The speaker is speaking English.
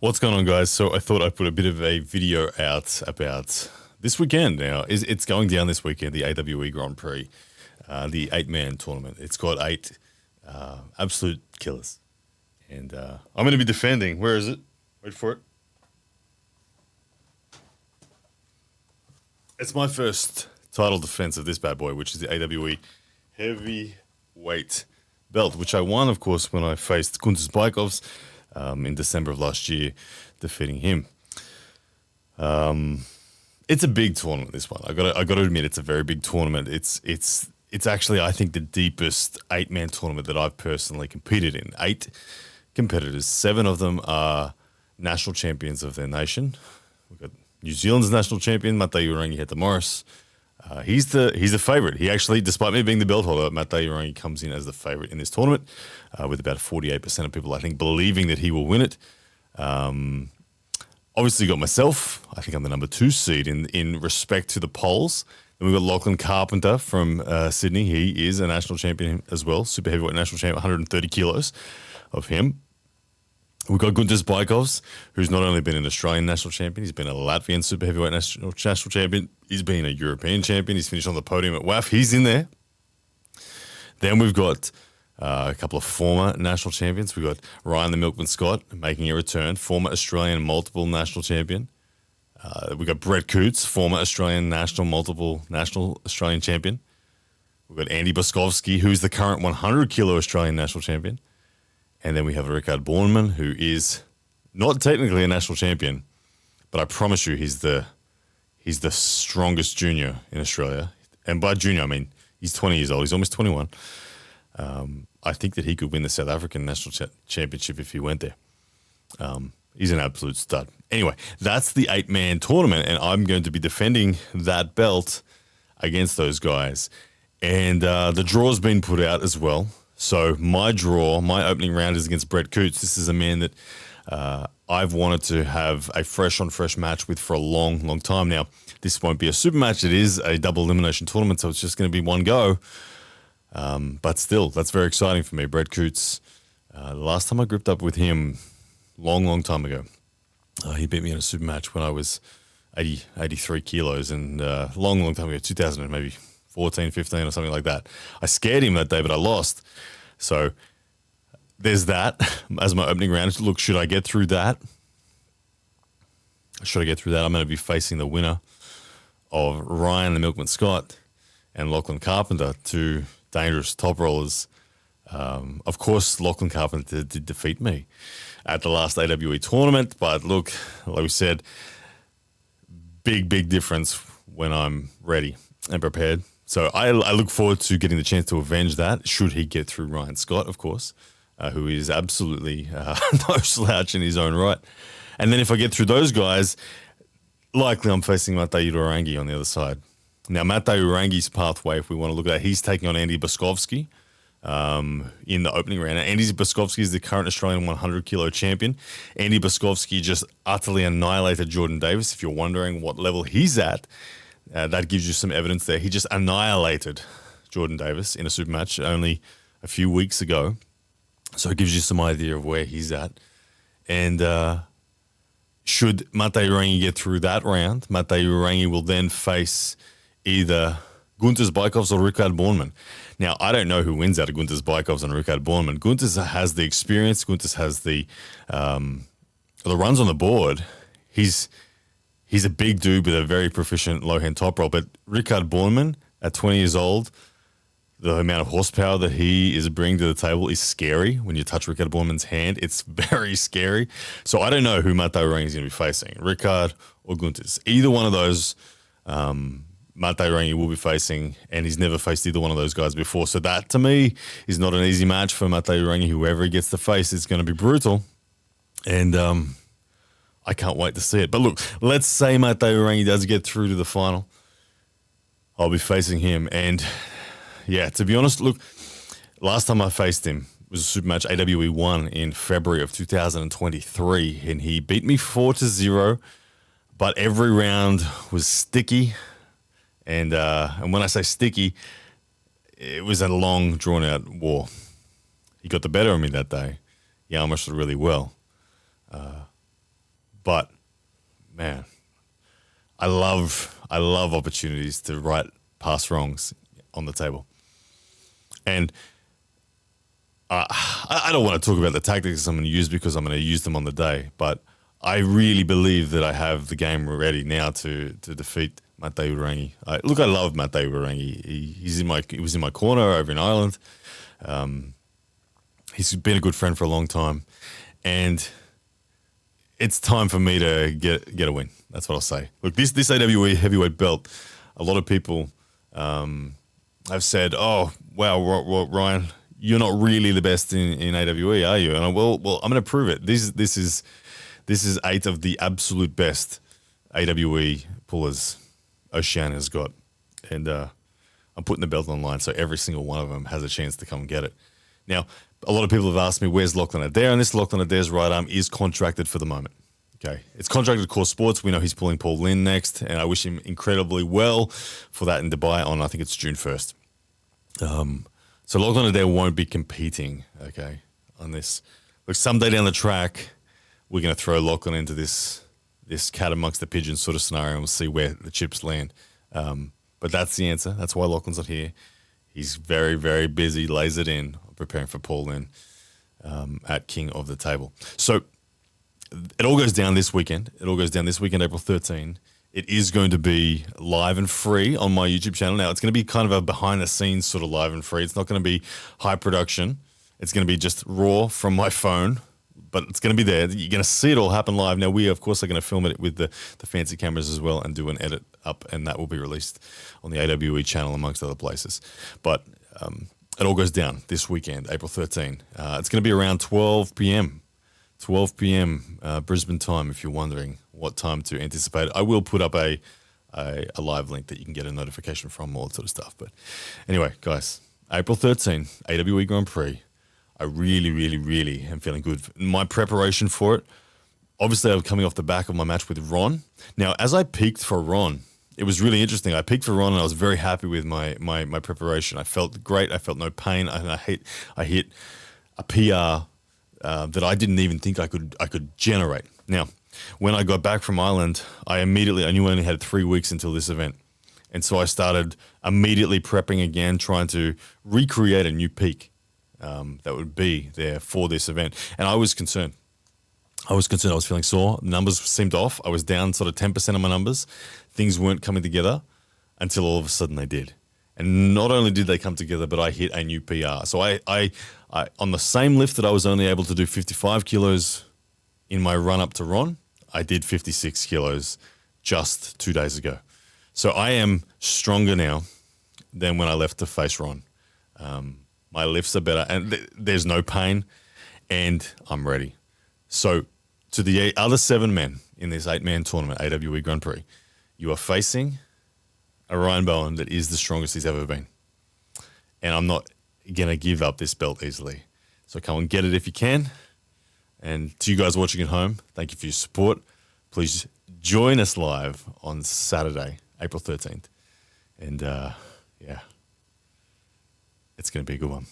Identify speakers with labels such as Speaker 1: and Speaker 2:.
Speaker 1: What's going on, guys? So I thought I'd put a bit of a video out about this weekend now. It's going down this weekend, the AWE Grand Prix, the 8-man tournament. It's got 8 absolute killers. And I'm going to be defending. Where is it? Wait for it. It's my first title defense of this bad boy, which is the AWE heavyweight belt, which I won, of course, when I faced Gunter Spijkovs in December of last year, defeating him. It's a big tournament, this one. I got to admit, it's a very big tournament. It's actually, I think, the deepest 8-man tournament that I've personally competed in. 8 competitors, 7 of them are national champions of their nation. We've got New Zealand's national champion, Matei Urangi Heta-Morris. He's the favourite. He actually, despite me being the belt holder, Matei Urangi comes in as the favourite in this tournament, with about 48% of people, I think, believing that he will win it. Obviously, got myself. I think I'm the number 2 seed in respect to the polls. Then we've got Lachlan Carpenter from Sydney. He is a national champion as well, super heavyweight national champion, 130 kilos of him. We've got Gunter Spijkovs, who's not only been an Australian national champion, he's been a Latvian super heavyweight national champion. He's been a European champion. He's finished on the podium at WAF. He's in there. Then we've got a couple of former national champions. We've got Ryan the Milkman Scott making a return, former Australian multiple national champion. We've got Brett Coots, former Australian multiple national Australian champion. We've got Andy Boskovsky, who's the current 100-kilo Australian national champion. And then we have Richard Bornemann, who is not technically a national champion, but I promise you he's the strongest junior in Australia. And by junior, I mean he's 20 years old. He's almost 21. I think that he could win the South African national championship if he went there. He's an absolute stud. Anyway, that's the 8-man tournament, and I'm going to be defending that belt against those guys. And the draw's been put out as well. So my opening round is against Brett Coots. This is a man that I've wanted to have a fresh-on-fresh match with for a long, long time now. This won't be a super match. It is a double elimination tournament, so it's just going to be one go. But still, that's very exciting for me. Brett Coots, the last time I gripped up with him, long time ago, he beat me in a super match when I was 83 kilos, and long time ago, 2000 and maybe 14, 15 or something like that. I scared him that day, but I lost. So there's that as my opening round. Look, should I get through that? I'm going to be facing the winner of Ryan the Milkman Scott and Lachlan Carpenter, 2 dangerous top rollers. Of course, Lachlan Carpenter did defeat me at the last AWE tournament, but look, like we said, big difference when I'm ready and prepared. So I look forward to getting the chance to avenge that, should he get through Ryan Scott, of course, who is absolutely no slouch in his own right. And then if I get through those guys, likely I'm facing Matei Urangi on the other side. Now, Matei Urangi's pathway, if we want to look at that, he's taking on Andy Boskovsky in the opening round. Now, Andy Boskovsky is the current Australian 100-kilo champion. Andy Boskovsky just utterly annihilated Jordan Davis. If you're wondering what level he's at, that gives you some evidence there. He just annihilated Jordan Davis in a super match only a few weeks ago. So it gives you some idea of where he's at. And should Matei Urangi get through that round, Matei Urangi will then face either Gunter Spijkovs or Richard Bornemann. Now, I don't know who wins out of Gunter Spijkovs and Richard Bornemann. Gunter has the experience. Gunter has the runs on the board. He's a big dude with a very proficient low-hand top roll. But Richard Bornemann, at 20 years old, the amount of horsepower that he is bringing to the table is scary. When you touch Richard Bornemann's hand, it's very scary. So I don't know who Matei Urangi is going to be facing, Richard or Gunter's. Either one of those, Matei Urangi will be facing, and he's never faced either one of those guys before. So that, to me, is not an easy match for Matei Urangi. Whoever he gets to face, it's going to be brutal. And I can't wait to see it. But look, let's say Matei Urangi does get through to the final. I'll be facing him. And yeah, to be honest, look, last time I faced him was a super match AWE 1 in February of 2023. And he beat me 4-0. But every round was sticky. And when I say sticky, it was a long, drawn-out war. He got the better of me that day. He arm wrestled really well. But man, I love opportunities to right past wrongs on the table. And I don't want to talk about the tactics I'm going to use because I'm going to use them on the day, but I really believe that I have the game ready now to defeat Mateu Rangi. Look, I love Mateu Rangi. He was in my corner over in Ireland. He's been a good friend for a long time, and it's time for me to get a win. That's what I'll say. Look, this AWE heavyweight belt, a lot of people have said, "Oh, wow, Ryan, you're not really the best in AWE, are you?" And well, I'm going to prove it. This is 8 of the absolute best AWE pullers Oceania has got, and I'm putting the belt online so every single one of them has a chance to come and get it. Now, a lot of people have asked me, where's Lachlan Adair? And this Lachlan Adair's right arm is contracted for the moment. Okay, it's contracted to Core Sports. We know he's pulling Paul Lynn next, and I wish him incredibly well for that in Dubai on, I think it's June 1st. So Lachlan Adair won't be competing, okay, on this. Look, someday down the track, we're going to throw Lachlan into this cat amongst the pigeons sort of scenario, and we'll see where the chips land. But that's the answer. That's why Lachlan's not here. He's very, very busy, lasered in, preparing for Paul Lynn at King of the Table. So it all goes down this weekend. April 13. It is going to be live and free on my YouTube channel. Now, it's going to be kind of a behind-the-scenes sort of live and free. It's not going to be high production. It's going to be just raw from my phone, but it's going to be there. You're going to see it all happen live. Now, we, of course, are going to film it with the fancy cameras as well and do an edit up, and that will be released on the AWE channel, amongst other places. But it all goes down this weekend, April 13. It's going to be around 12 p.m. Brisbane time, if you're wondering what time to anticipate it. I will put up a live link that you can get a notification from, all that sort of stuff. But anyway, guys, April 13, AWE Grand Prix. I really, really, really am feeling good. My preparation for it, obviously I'm coming off the back of my match with Ron. Now, as I peaked for Ron, it was really interesting. I peaked for Ron and I was very happy with my preparation. I felt great. I felt no pain. And I hit a PR that I didn't even think I could generate. Now, when I got back from Ireland, I knew I only had 3 weeks until this event. And so I started immediately prepping again, trying to recreate a new peak that would be there for this event. And I was concerned. I was feeling sore. The numbers seemed off. I was down sort of 10% on my numbers. Things weren't coming together until all of a sudden they did. And not only did they come together, but I hit a new PR. So I on the same lift that I was only able to do 55 kilos in my run up to Ron, I did 56 kilos just 2 days ago. So I am stronger now than when I left to face Ron. My lifts are better and there's no pain and I'm ready. So to the other 7 men in this 8-man tournament, AWE Grand Prix, you are facing a Ryan Bowen that is the strongest he's ever been. And I'm not going to give up this belt easily. So come and get it if you can. And to you guys watching at home, thank you for your support. Please join us live on Saturday, April 13th. And yeah, it's going to be a good one.